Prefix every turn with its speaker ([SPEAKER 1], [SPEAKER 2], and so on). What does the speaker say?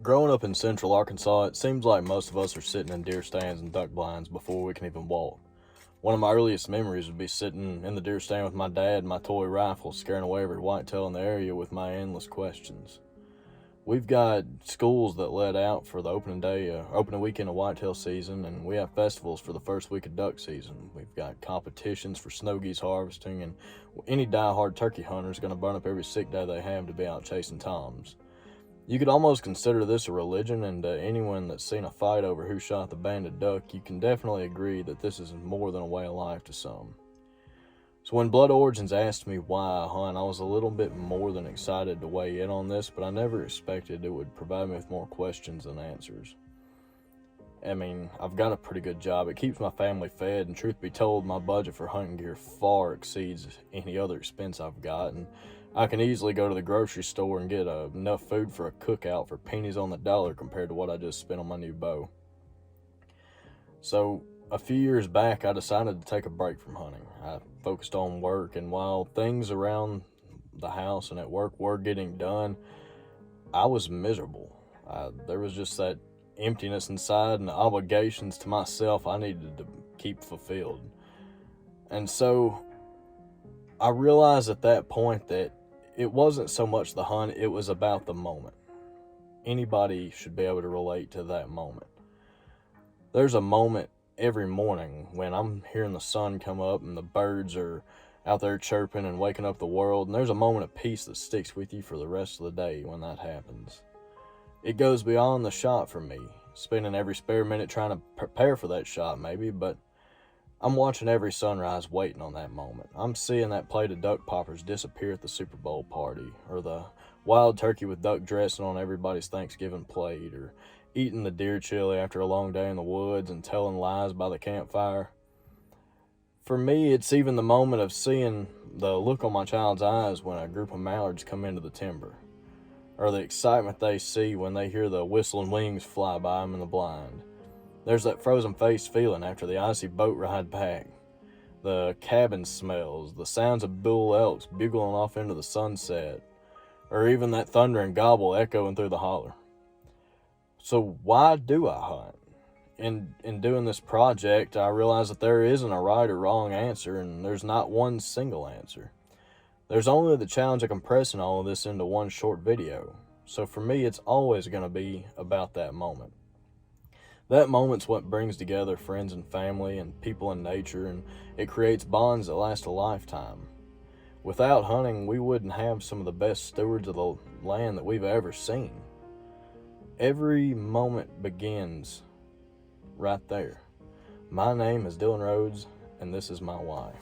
[SPEAKER 1] Growing up in central Arkansas, it seems like most of us are sitting in deer stands and duck blinds before we can even walk. One of my earliest memories would be sitting in the deer stand with my dad and my toy rifle, scaring away every whitetail in the area with my endless questions. We've got schools that let out for the opening weekend of whitetail season, and we have festivals for the first week of duck season. We've got competitions for snow geese harvesting, and any die-hard turkey hunter is going to burn up every sick day they have to be out chasing toms. You could almost consider this a religion, and anyone that's seen a fight over who shot the banded duck, you can definitely agree that this is more than a way of life to some. So when Blood Origins asked me why I hunt, I was a little bit more than excited to weigh in on this, but I never expected it would provide me with more questions than answers. I mean, I've got a pretty good job. It keeps my family fed, and truth be told, my budget for hunting gear far exceeds any other expense I've got, and I can easily go to the grocery store and get enough food for a cookout for pennies on the dollar compared to what I just spent on my new bow. So, a few years back, I decided to take a break from hunting. I focused on work, and while things around the house and at work were getting done, I was miserable. There was just that emptiness inside and the obligations to myself I needed to keep fulfilled. And so, I realized at that point that it wasn't so much the hunt, it was about the moment. Anybody should be able to relate to that moment. There's a moment every morning when I'm hearing the sun come up and the birds are out there chirping and waking up the world, and there's a moment of peace that sticks with you for the rest of the day when that happens. It goes beyond the shot for me, spending every spare minute trying to prepare for that shot maybe, but I'm watching every sunrise waiting on that moment. I'm seeing that plate of duck poppers disappear at the Super Bowl party, or the wild turkey with duck dressing on everybody's Thanksgiving plate, or eating the deer chili after a long day in the woods and telling lies by the campfire. For me, it's even the moment of seeing the look on my child's eyes when a group of mallards come into the timber, or the excitement they see when they hear the whistling wings fly by them in the blind. There's that frozen face feeling after the icy boat ride back, the cabin smells, the sounds of bull elks bugling off into the sunset, or even that thunder and gobble echoing through the holler. So why do I hunt? In doing this project, I realize that there isn't a right or wrong answer, and there's not one single answer. There's only the challenge of compressing all of this into one short video. So for me, it's always going to be about that moment. That moment's what brings together friends and family and people in nature, and it creates bonds that last a lifetime. Without hunting, we wouldn't have some of the best stewards of the land that we've ever seen. Every moment begins right there. My name is Dylan Rhodes, and this is my why.